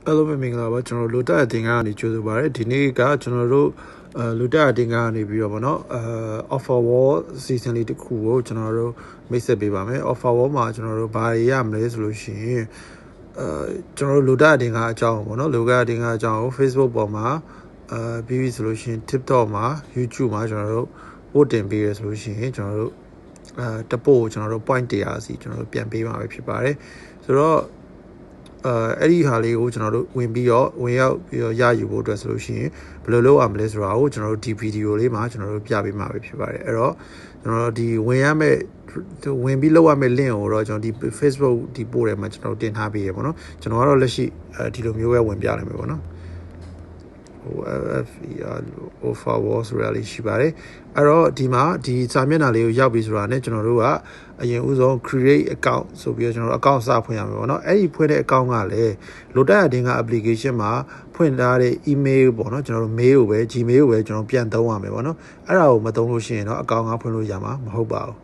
Hello မင်္ဂလာပါကျွန်တော်လူတက်အတင်ကနေကြိုဆိုပါရစေဒီနေ့ကကျွန်တော်တို့လူတက်အတင်ကနေပြီးတော့ဗောနော်offer wall season လေးတစ်ခုကိုကျွန်တော်တို့မိတ်ဆက်ပေးပါမယ် offer wall မှာကျွန်တော်တို့ဘာတွေရမလဲဆိုလို့ရှိရင်ကျွန်တော်တို့လူတက်အတင်ကအကြောင်းဗောနော်လူတက်အတင်ကအကြောင်းကို Facebook ပေါ်မှာပြီးဆိုလို့ရှိရင် TikTok မှာ YouTube မှာကျွန်တော်တို့ပို့တင်ပေးရဆိုလို့ရှိရင်ကျွန်တော်တို့တပို့ကျွန်တော်တို့ point 100စီကျွန်တော်တို့ပြန်ပေးမှာပဲဖြစ်ပါတယ်ဆိုတော့အဲ့ဒီဟာလေးကိုကျွန်တော်တို့ဝင်ရောက်ပြီးတော့ရယူဖို့အတွက်ဆိုလို့ရှိရင်ဘယ်လိုလုပ်ရမလဲဆိုတာကိုကျွန်တော်တို့ဒီဗီဒီယိုလေးမှာကျွန်တော်တို့ပြပေးမှာပဲဖြစ်ပါတယ်အဲ့တော့ကျွန်တော်တို့ဒီဝင်ပြီးလုပ်ရမယ့် link ကိုတော့ကျွန်တော်ဒီ Facebook ဒီပို့ထဲမှာကျွန်တော်တင်ထားပေးရပါတော့ကျွန်တော်ကတော့လက်ရှိဒီလိုမျိုးပဲဝင်ပြလိုက်မယ်ပေါ့နော်offer wall ဆိုတာလေးရှိပါတယ်အဲ့တော့ဒီမှာဒီစာမျက်နှာလေးကိုရောက်ပြီဆိုတာနဲ့ကျွန်တော်တို့ကအရင်ဦးဆုံး create account ဆိုပြီးတော့ကျွန်တော်တို့ account စဖွင့်ရမယ်ပေါ့နော်အဲ့ဒီဖွင့်တဲ့ account ကလည်းလိုတက်အတင်းက application မှာဖွင့်ထားတဲ့ email ပေါ့နော်ကျွန်တော်တို့ mail ကိုပဲ Gmail ကိုပဲကျွန်တော်ပြန်သုံးရမယ်ပေါ့နော်အဲ့ဒါကိုမသုံးလို့ရှိရင်တော့ account ကဖွင့်လို့ရမှာမဟုတ်ပါဘူး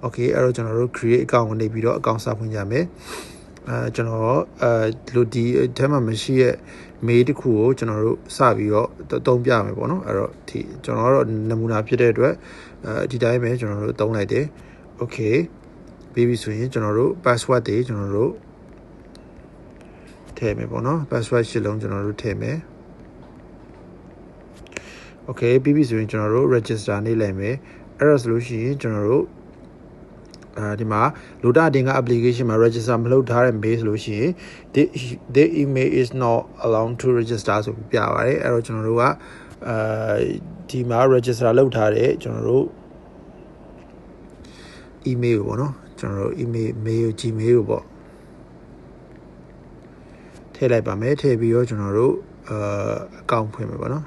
okay အဲ့တော့ကျွန်တော်တို့ create account ကိုနေပြီးတော့ account စဖွင့်ကြမယ်ကျွန်တော်လူဒီအထက်မှာမရှိရဲ့ mail တခုကိုကျွန်တော်တို့စပြီးတော့သုံးပြမယ်ပေါ့နော်အဲ့တော့ဒီကျွန်တော်တို့နမူနာဖြစ်တဲ့အတွက်ဒီတိုင်းပဲကျွန်တော်တို့သုံးလိုက်တယ် okay ပြီးပြီဆိုရင်ကျွန်တော်တို့ password တွေကျွန်တော်တို့ထည့်မယ်ပေါ့နော် password ရှစ်လုံးကျွန်တော်တို့ထည့်မယ် okay ပြီးပြီဆိုရင်ကျွန်တော်တို့ register နေလိုက်မယ်အဲ့ဒါဆိုလို့ရှိရင်ကျွန်တော်တို့ဒီမှာလိုတာတင်က application မှာ register မလုပ်ထားတဲ့ mail ဆိုလို့ရှိရင် the email is not allowed to register ဆိုပြပါတယ်အဲ့တော့ကျွန်တော်တို့ကဒီမှာ register လုပ်ထားတဲ့ကျွန်တော်တို့ email ပေါ့နော်ကျွန်တော်တို့ mail Gmail ပေါ့ထည့်လိုက်ပါမယ်ထည့်ပြီးတော့ကျွန်တော်တို့account ဖွင့်မယ်ပေါ့နော်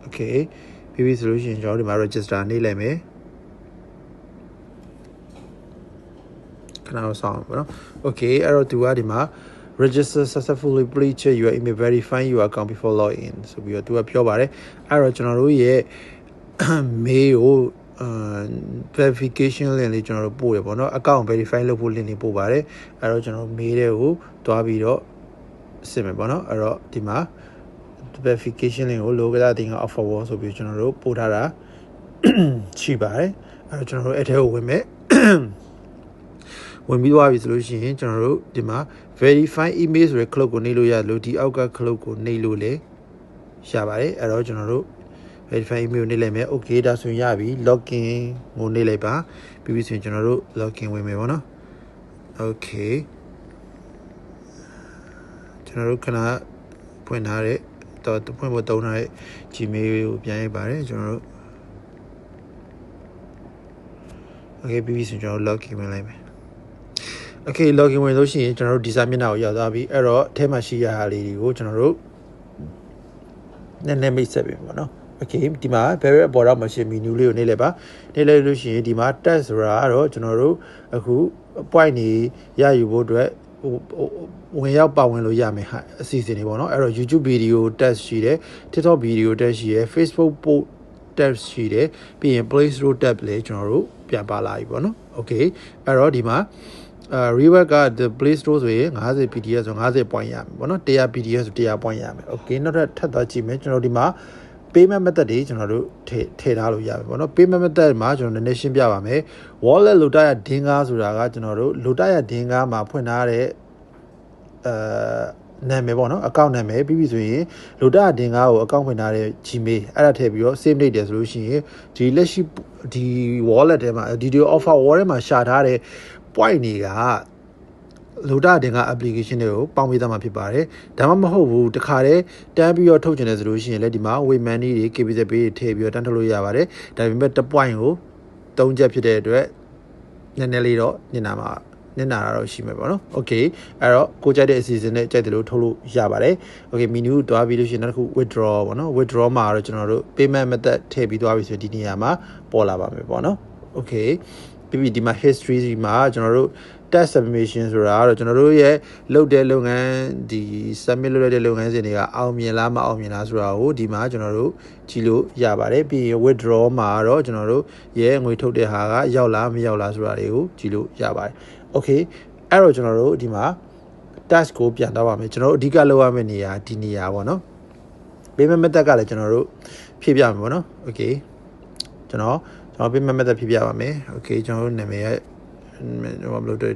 okay ပြီးပြီဆိုလို့ရှိရင်ကျွန်တော်ဒီမှာ register နေလိုက်မယ်ခဏတော့စောင့်ပါနော် okay အဲ့တော့သူကဒီမှာ register successfully please check your email verify your account before login ဆိုပြီးတော့သူကပြောပါတယ်အဲ့တော့ကျွန်တော်တို့ရဲ့ mail ကိုverification link လေးကျွန်တော်တို့ပို့ရပေါ့နော် account verify လုပ်ဖို့ link လေးပို့ပါတယ်အဲ့တော့ကျွန်တော် mail တွေကိုတွားပြီးတော့စစ်မယ်ပေါ့နော်အဲ့တော့ဒီမှာverification link ကို local အတင်းက offer wall ဆိုပြီးကျွန်တော်တို့ပို့ထားတာရှိပါတယ်အဲ့တော့ကျွန်တော်တို့အဲ့ထဲကိုဝင်မယ်ဝင်ပြီးသွားပြီဆိုလို့ရှိရင်ကျွန်တော်တို့ဒီမှာ verify email ဆိုတဲ့ cloud ကိုနှိပ်လို့ရလို့ဒီအောက်က cloud ကိုနှိပ်လို့လေရပါတယ်အဲ့တော့ကျွန်တော်တို့ verify email ကိုနှိပ်လိုက်မယ် okay ဒါဆိုရင်ရပြီ login ကိုနှိပ်လိုက်ပါပြီးပြီဆိုရင်ကျွန်တော်တို့ login ဝင်မယ်ပေါ့နော် okay ကျွန်တော်တို့ခဏဖွင့်ထားတဲ့တော့ဖွင့်ဖို့တုံးထားတဲ့ Gmail ကိုပြန်ရိုက်ပါတယ်ကျွန်တော်တို့ okay ပြီးပြီဆိုကျွန်တော်တို့ login ဝင်လိုက်မယ် okay login ဝင်လို့ရှိရင်ကျွန်တော်တို့ဒီစာမျက်နှာကိုရောက်သွားပြီအဲ့တော့အထဲမှာရှိရဟာလေးတွေကိုကျွန်တော်တို့နည်းနည်းမိတ်ဆက်ပြီပေါ့နော် okay ဒီမှာ very border machine menu လေးကိုနှိပ်လိုက်ပါနှိပ်လိုက်လို့ရှိရင်ဒီမှာ test ဆိုတာကတော့ကျွန်တော်တို့အခု point နေရယူဖို့အတွက်ဝင်ရောက်ပါဝင်လို့ရမယ်ဟာအစီအစဉ်တွေပေါ့နော်အဲ့တော့ YouTube video test ရှိတယ် TikTok video test ရှိတယ် Facebook post test ရှိတယ်ပြီးရင် Play Store tab လည်းကျွန်တော်တို့ပြန်ပါလာပြီပေါ့နော် okay အဲ့တော့ဒီမှာreward က the Play Store ဆိုရင်50 PDF ဆို50 point ရမယ်ပေါ့နော်100 PDF ဆို100 point ရမယ် okay နောက်ထပ်သွားကြည့်မယ်ကျွန်တော်ဒီမှာ payment method တွေကျွန်တော်တို့ထည့်ထားလို့ရမယ်ပေါ့နော် payment method မှာကျွန်တော်နည်းနည်းရှင်းပြပါမယ် wallet လိုတာရဒင်းကားဆိုတာကကျွန်တော်တို့လိုတာရဒင်းကားမှာဖွင့်ထားတဲ့နာမည်ပေါ့နော် account နာမည်ပြီးပြီဆိုရင်လိုတာဒင်းကားကို account ဖွင့်ထားတဲ့ Gmail အဲ့ဒါထည့်ပြီးတော့ save လုပ်တယ်ဆိုလို့ရှိရင်ဒီလက်ရှိဒီ wallet ထဲမှာဒီ offer wallet ထဲမှာရှာထားတဲ့ point တွေကလိုတာတင်က application တွေကိုပေါင်းပေးသားမှာဖြစ်ပါတယ်ဒါမှမဟုတ်ဘူးတခါတည်းတန်းပြီးတော့ထုတ်ချင်တယ်ဆိုလို့ရှိရင်လည်းဒီမှာ wait money တွေ KBZ ပေးထည့်ပြီးတော့တန်းထုတ်လို့ရပါတယ်ဒါပေမဲ့တစ် point ကို3ချက်ဖြစ်တဲ့အတွက်နည်းနည်းလေးတော့ညနာတာတော့ရှိမှာပေါ့နော် okay အဲ့တော့ကိုကြိုက်တဲ့အစီအစဉ်နဲ့ကြိုက်တယ်လို့ထုတ်လို့ရပါတယ် okay menu ကိုတွားပြီးလို့ရှိရင်နောက်တစ်ခု withdraw ပေါ့နော် withdraw မှာတော့ကျွန်တော်တို့ payment method ထည့်ပြီးတွားပြီးဆိုဒီနေရာမှာပေါ်လာပါမယ်ပေါ့နော် okay ပြီးဒီမှာ history မှာကျွန်တော်တို့ test submission ဆိုတာတော့ကျွန်တော်တို့ရဲ့လုပ်တဲ့လုပ်ငန်းဒီ submit လုပ်တဲ့လုပ်ငန်းစဉ်တွေကအောင်မြင်လားမအောင်မြင်လားဆိုတာကိုဒီမှာကျွန်တော်တို့ကြည့်လို့ရပါတယ်ပြီးရင် withdraw မှာတော့ကျွန်တော်တို့ရဲ့ငွေထုတ်တဲ့ဟာကရောက်လားမရောက်လားဆိုတာတွေကိုကြည့်လို့ရပါတယ် okay အဲ့တော့ကျွန်တော်တို့ဒီမှာ task ကိုပြန်တော့ပါမယ်ကျွန်တော်တို့အဓိကလုပ်ရမယ့်နေရာဒီနေရာပေါ့နော် payment method ကလည်းကျွန်တော်တို့ဖြည့်ပြမယ်ပေါ့နော် okay ကျွန်တော် payment method ဖြည့်ပြပါမယ် okay ကျွန်တော်တို့နာမည်ရဲ့ဟိုဘယ်လိုတွေ့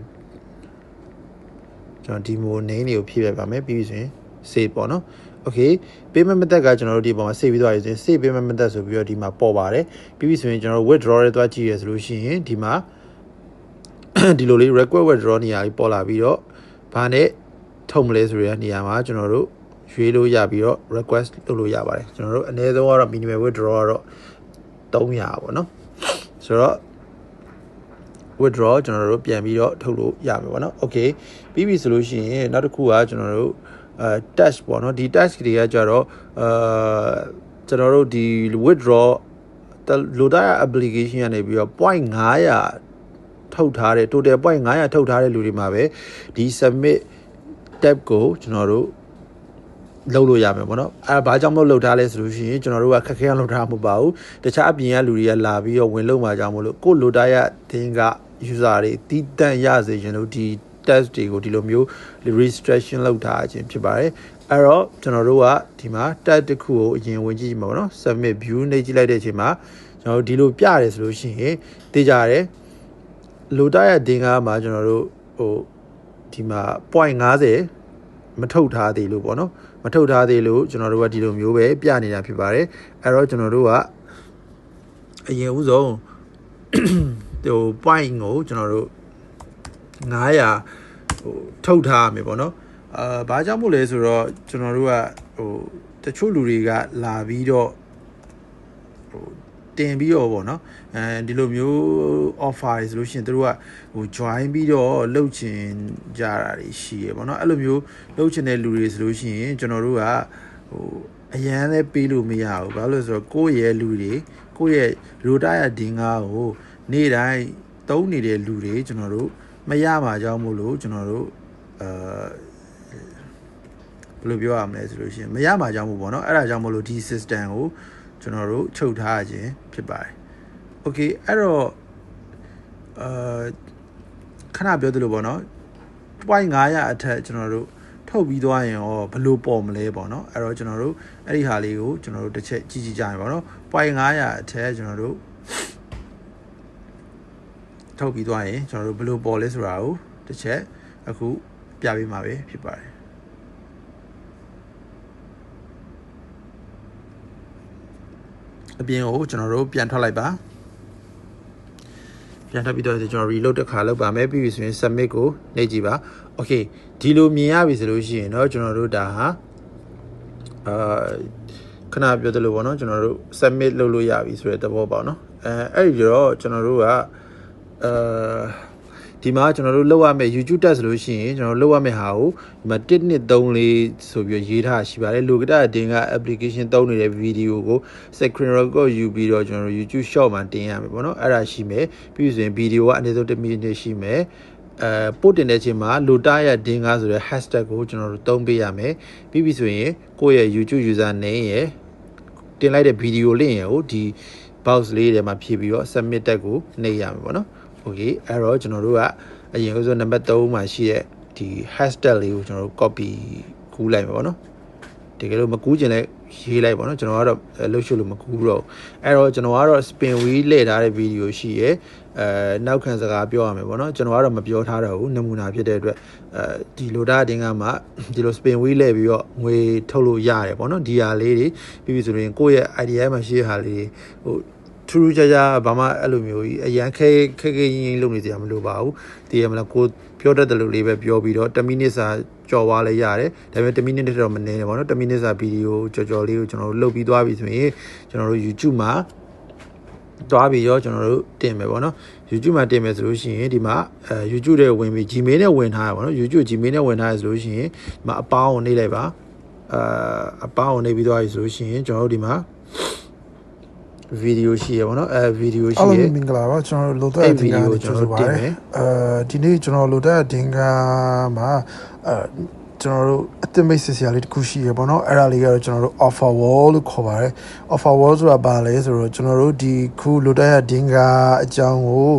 ကျွန်တော် demo name တွေကိုဖြည့်ပြပါမယ်ပြီးပြီဆိုရင် save ပေါ့နော် okay payment method ကကျွန်တော်တို့ဒီပေါ်မှာ save ပြီးသွားပြီဆိုရင် save payment method ဆိုပြီးတော့ဒီမှာပေါ်ပါတယ်ပြီးပြီဆိုရင်ကျွန်တော်တို့ withdraw ရဲသွားကြည့်ရဆိုလို့ရှိရင်ဒီမှာဒီလိုလေး request withdraw နေရာလေးပေါ်လာပြီးတော့ဘာနဲ့ထုတ်မလဲဆိုတဲ့နေရာမှာကျွန်တော်တို့ရွေးလို့ရပြီးတော့ request လုပ်လို့ရပါတယ်ကျွန်တော်တို့အနည်းဆုံးကတော့ minimum withdraw ကတော့300ပေါ့နော်ဆိုတော့ withdraw ကျွန်တော်တို့ပြန်ပြီးတော့ထုတ်လို့ရမယ်ပေါ့နော် okay ပြီးပြီဆိုလို့ရှိရင်နောက်တစ်ခုကကျွန်တော်တို့test ပေါ့နော်ဒီ test တွေကကြတော့ကျွန်တော်တို့ဒီ withdraw လိုတာ application ကနေပြီးတော့ 0.500 ထုတ်ထားတဲ့ total 0.500 ထုတ်ထားတဲ့လူတွေမှာပဲဒီ submit tab ကိုကျွန်တော်တို့လုပ်လို့ရမယ်ပေါ့နော်အဲဘာကြောင့်မလို့လုပ်ထားလဲဆိုလို့ရှိရင်ကျွန်တော်တို့ကခက်ခဲအောင်လုပ်ထားမှာမဟုတ်ပါဘူးတခြားအပြင်ကလူတွေကလာပြီးတော့ဝင်လုပ်မှာကြောင့်မလို့ကိုလိုတာရတင်းက user တွေတီးတန့်ရစေချင်လို့ဒီ test တွေကိုဒီလိုမျိုး registration လုပ်ထားခြင်းဖြစ်ပါတယ်အဲ့တော့ကျွန်တော်တို့ကဒီမှာ tag တစ်ခုကိုအရင်ဝင်ကြည့်မှာပေါ့နော် submit view နှိပ်ကြည့်လိုက်တဲ့အချိန်မှာကျွန်တော်တို့ဒီလိုပြရတယ်ဆိုလို့ရှိရင်သိကြရတယ်လိုတာရတင်းကမှာကျွန်တော်တို့ဟိုဒီမှာ 0.50 မထုတ်ထားသေးလို့ပေါ့နော်မထုတ်ထားသေးလို့ကျွန်တော်တို့ကဒီလိုမျိုးပဲပြနေတာဖြစ်ပါတယ်အဲ့တော့ကျွန်တော်တို့ကအရင်ဦးဆုံးဟို point ကိုကျွန်တော်တို့900ဟိုထုတ်ထားရမယ်ပေါ့နော်ဘာကြောင့်မို့လဲဆိုတော့ကျွန်တော်တို့ကဟိုတချို့လူတွေကလာပြီးတော့ဟိုတင်ပြီးတော့ပေါ့နော်ဒီလိုမျိုး offer တွေဆိုလို့ရှိရင်တို့ကဟို join ပြီးတော့လှုပ်ချင်ကြတာတွေရှိရပေါ့နော်အဲ့လိုမျိုးလှုပ်ချင်တဲ့လူတွေဆိုလို့ရှိရင်ကျွန်တော်တို့ကဟိုအရန်လည်းပေးလို့မရဘူးဘာလို့လဲဆိုတော့ကိုယ့်ရဲ့လူတွေကိုယ့်ရဲ့ရိုတာရဒင်္ဂါကိုနေ့တိုင်းသုံးနေတဲ့လူတွေကျွန်တော်တို့မရမှာကြောင်းမို့လို့ကျွန်တော်တို့ဘယ်လိုပြောရမလဲဆိုလို့ရှိရင်မရမှာကြောင်းမို့ပေါ့နော်အဲ့ဒါကြောင့်မို့လို့ဒီ system ကိုကျွန်တော်တို့ချုပ်ထားခြင်းဖြစ်ပါတယ် okay အဲ့တော့ခဏပြောသလိုပေါ့နော် 0.500 အထက်ကျွန်တော်တို့ထုတ်ပြီးသွားရင်ရောဘယ်လိုပေါ်မလဲပေါ့နော်အဲ့တော့ကျွန်တော်တို့အဲ့ဒီဟာလေးကိုကျွန်တော်တို့တစ်ချက်ကြည့်ကြရအောင်ပေါ့နော် 0.500 အထက်ကျွန်တော်တို့ထုတ်ပြီးသွားရင်ကျွန်တော်တို့ဘယ်လိုပေါ်လဲဆိုတာကိုတစ်ချက်အခုပြပေးမှာပဲဖြစ်ပါတယ်အပြင်ကိုကျွန်တော်တို့ပြန်ထွက်လိုက်ပါပြန်ထွက်ပြီးတော့ကျွန်တော် reload တစ်ခါလုပ်ပါမယ်ပြီးပြီဆိုရင် submit ကိုနှိပ်ကြည့်ပါ okay ဒီလိုမြင်ရပြီဆိုလို့ရှိရင်တော့ကျွန်တော်တို့ဒါဟာခဏပြောသလိုပေါ့နော်ကျွန်တော်တို့ submit လုပ်လို့ရပြီဆိုတဲ့သဘောပေါ့နော်အဲ့ဒီတော့ကျွန်တော်တို့ကဒီမှာကျွန်တော်တို့လောက်ရမယ့် YouTube test ဆိုလို့ရှိရင်ကျွန်တော်လောက်ရမယ့်ဟာကိုဒီမှာ1 2 3 4ဆိုပြီးရေးထားရှိပါတယ်လိုကတာတင်က application သုံးနေတဲ့ video ကို screen record ယူပြီးတော့ကျွန်တော်တို့ YouTube short မှာတင်ရမယ်ပေါ့နော်အဲ့ဒါရှိမယ်ပြီးဆိုရင် video ကအနည်းဆုံး1 minute ရှိမယ်ပို့တင်တဲ့အချိန်မှာလိုတာရဒင်္ဂါဆိုတဲ့ hashtag ကိုကျွန်တော်တို့သုံးပေးရမယ်ပြီးပြီဆိုရင်ကိုယ့်ရဲ့ YouTube user name ရယ်တင်လိုက်တဲ့ video link ရယ်ကိုဒီ box လေးထဲမှာဖြည့်ပြီးတော့ submit တက်ကိုနှိပ်ရမယ်ပေါ့နော်okay အဲ့တော့ကျွန်တော်တို့ကအရင်ဆုံးနံပါတ်3မှာရှိတဲ့ဒီ hashtag လေးကိုကျွန်တော်တို့ copy ကူးလိုက်မှာပေါ့နော်တကယ်လို့မကူးကျင်လဲရေးလိုက်ပေါ့နော်ကျွန်တော်ကတော့လှုပ်ရှုပ်လို့မကူးတော့အဲ့တော့ကျွန်တော်ကတော့ spin wheel လှည့်ထားတဲ့ video ရှိရယ်နောက်ခံစကားပြောရမယ်ပေါ့နော်ကျွန်တော်ကတော့မပြောထားတော့ဘူးနမူနာဖြစ်တဲ့အတွက်ဒီလိုတာတင်ကမှဒီလို spin wheel လှည့်ပြီးတော့ငွေထုတ်လို့ရတယ်ပေါ့နော်ဒီဟာလေးတွေပြီးပြီဆိုရင်ကိုယ့်ရဲ့ idea မှာရှိတဲ့ဟာလေးဟိုထူးထူးခြားခြားဘာမှအဲ့လိုမျိုးကြီးအရန်ခဲရင်းလုပ်နေကြမလို့ပါဘူးတည်ရမလားကိုပြောတတ်တယ်လို့လေးပဲပြောပြီးတော့10 minute စာကြော်သွားလဲရတယ်ဒါပေမဲ့10 minute တော့မနေနဲ့ပေါ့နော်10 minute စာဗီဒီယိုကြော်လေးကိုကျွန်တော်တို့လုပ်ပြီးသွားပြီဆိုရင်ကျွန်တော်တို့ YouTube မှာသွားပြီးရောကျွန်တော်တို့တင်မယ်ပေါ့နော် YouTube မှာတင်မယ်ဆိုလို့ရှိရင်ဒီမှာYouTube ထဲဝင်ပြီး Gmail နဲ့ဝင်ထားရပါတော့ YouTube Gmail နဲ့ဝင်ထားရဆိုလို့ရှိရင်ဒီမှာအပေါင်းကိုနှိပ်လိုက်ပါအပေါင်းကိုနှိပ်ပြီးသွားပြီဆိုလို့ရှိရင်ကျွန်တော်တို့ဒီမှာ video ရှိရပါတော့ဗီဒီယိုရှိ အား ရ လုံးမင်္ဂလာပါကျွန်တော်လိုတဲ့တင်ကန်းကျွန်တော်ပါတယ်ဒီနေ့ကျွန်တော်လိုတဲ့တင်ကန်းမှာကျွန်တော်တို့အသစ်မိတ်ဆက်စရာလေးတစ်ခုရှိရပါတော့အဲ့ဒါလေးကတော့ကျွန်တော်တို့ offer wall လို့ခေါ်ပါတယ် offer wall ဆိုတာဘာလဲဆိုတော့ကျွန်တော်တို့ဒီခုလိုတဲ့တင်ကန်းအကြောင်းကို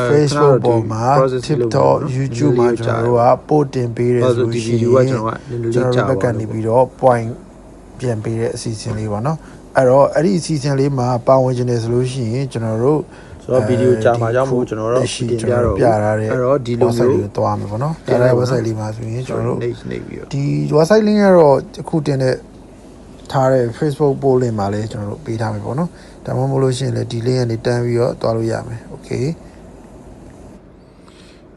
Facebook ပေါ်မှာ TikTok YouTube မှာကျွန်တော်တို့ကပို့တင်ပေးတယ်ဆိုလို့ရှိရင်ကျွန်တော်တို့ဘက်ကနေပြီးတော့ point ပြန်ပေးတဲ့အစီအစဉ်လေးပေါ့နော်အဲ့တော့အဲ့ဒီအစီအစဉ်လေးမှာပါဝင်ခြင်းတယ်ဆိုလို့ရှိရင်ကျွန်တော်တို့ဆိုတော့ဗီဒီယိုကြာမှာကြောင့်မို့ကျွန်တော်တို့တင်ပြတော့ပြထားတဲ့အဲ့တော့ဒီလိုမျိုးကိုသွားမှာပေါ့နော်ပြထားတဲ့ website လေးမှာဆိုရင်ကျွန်တော်တို့နေပြီးတော့ဒီ website link ကတော့အခုတင်တဲ့ထားတဲ့ Facebook post link မှာလည်းကျွန်တော်တို့ပေးထားမယ်ပေါ့နော်ဒါမှမဟုတ်လို့ရှိရင်လည်းဒီ link ကနေတန်းပြီးတော့သွားလို့ရမယ် okay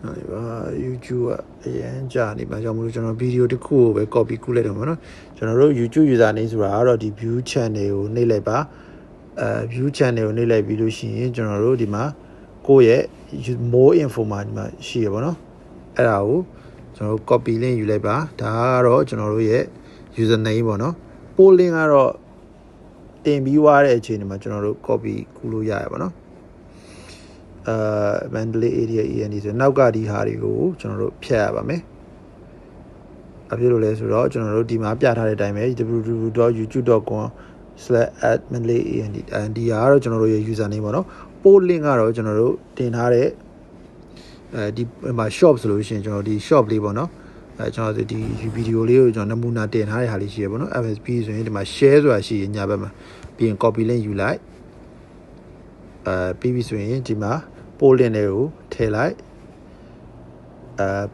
အဲ့ပါ YouTube အရင်ကြာနေမှာကြောင့်မလို့ကျွန်တော်ဗီဒီယိုတစ်ခုကိုပဲ copy ကူးလိုက်တော့မှာနော်ကျွန်တော်တို့ YouTube user name ဆိုတာကတော့ဒီ view channel ကိုနှိပ်လိုက်ပါview channel ကိုနှိပ်လိုက်ပြီးလို့ရှိရင်ကျွန်တော်တို့ဒီမှာကိုယ့်ရဲ့ more info မှာဒီမှာရှိရပါတော့အဲ့ဒါကိုကျွန်တော်တို့ copy link ယူလိုက်ပါဒါကတော့ကျွန်တော်တို့ရဲ့ user name ပေါ့နော် post link ကတော့တင်ပြီးွားတဲ့အချိန်မှာကျွန်တော်တို့ copy ကူးလို့ရရပါတော့Mandalay area END ဆိုနောက်ကဒီဟာတွေကိုကျွန်တော်တို့ဖြတ်ရပါမယ်အဖြစ်လို့လဲဆိုတော့ကျွန်တော်တို့ဒီမှာပြထားတဲ့အတိုင်းပဲ www.youtube.com/@mandalay.and ဒီဟာကတော့ကျွန်တော်တို့ရဲ့ user name ပေါ့နော် post link ကတော့ကျွန်တော်တို့တင်ထားတဲ့ဒီမှာ shop ဆိုလို့ရှိရင်ကျွန်တော်ဒီ shop လေးပေါ့နော်ကျွန်တော်ဒီဗီဒီယိုလေးကိုကျွန်တော်နမူနာတင်ထားတဲ့ဟာလေးရှိရပေါ့နော် MSP ဆိုရင်ဒီမှာ share ဆိုတာရှိရင်ညာဘက်မှာပြီးရင် copy link ယူလိုက်ပြီးပြီဆိုရင်ဒီမှာပို့လင့်တွေကိုထည့်လိုက်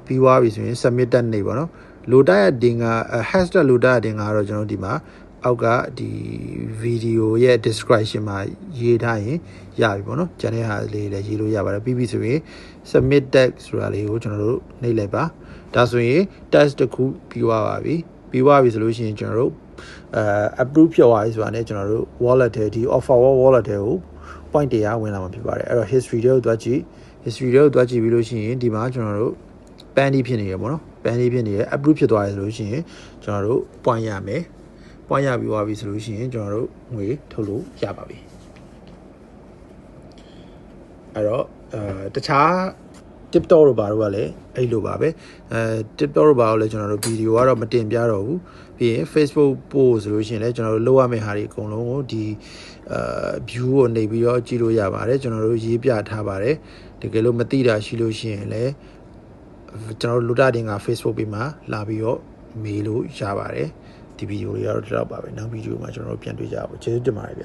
ပြီးသွားပြီဆိုရင် submit တက်နေပါတော့လိုတာရတင်က hashtag လိုတာရတင်ကတော့ကျွန်တော်ဒီမှာအောက်ကဒီ video ရဲ့ description မှာရေးထားရင်ရပြီပေါ့နော်ကျန်တဲ့ဟာလေးလည်းရေးလို့ရပါတယ်ပြီးပြီဆိုရင် submit tag ဆိုတာလေးကိုကျွန်တော်တို့နှိပ်လိုက်ပါဒါဆိုရင် test တစ်ခုပြီးသွားပါပြီပြီးသွားပြီဆိုလို့ရှိရင်ကျွန်တော်တို့approve ဖြစ်သွားပြီဆိုတာနဲ့ကျွန်တော်တို့ wallet ထဲဒီ offer wallet ထဲကို point တရားဝင်လာမှာဖြစ်ပါတယ်အဲ့တော့ history တွေကိုတွားကြည့် history တွေကိုတွားကြည့်ပြီးလို့ရှိရင်ဒီမှာကျွန်တော်တို့ pendy ဖြစ်နေရပေါ့နော် pendy ဖြစ်နေရ approve ဖြစ်သွားရဆိုလို့ရှိရင်ကျွန်တော်တို့ point ရမယ် point ရပြီးသွားပြီဆိုလို့ရှိရင်ကျွန်တော်တို့ငွေထုတ်လို့ရပါပြီအဲ့တော့တခြား TikTok တို့ဘာတို့ကလည်းအဲ့လိုပါပဲTikTok တို့ဘာလို့လဲကျွန်တော်တို့ဗီဒီယိုကတော့မတင်ပြတော့ဘူးပြီးရင် Facebook post ဆိုလို့ရှိရင်လည်းကျွန်တော်တို့လုပ်ရမယ့်ဟာတွေအကုန်လုံးကိုဒီview ကိုနေပြီးတော့ကြည့်လို့ရပါတယ်ကျွန်တော်တို့ရေးပြထားပါတယ်တကယ်လို့မသိတာရှိလို့ရှိရင်လည်းကျွန်တော်တို့လူတာတင်က Facebook page မှာလာပြီးတော့မေးလို့ရပါတယ်ဒီဗီဒီယိုတွေကတော့ဒီတော့ပါပဲနောက်ဗီဒီယိုမှာကျွန်တော်တို့ပြန်တွေ့ကြပါဦးကျေးဇူးတင်ပါတယ်ဗျ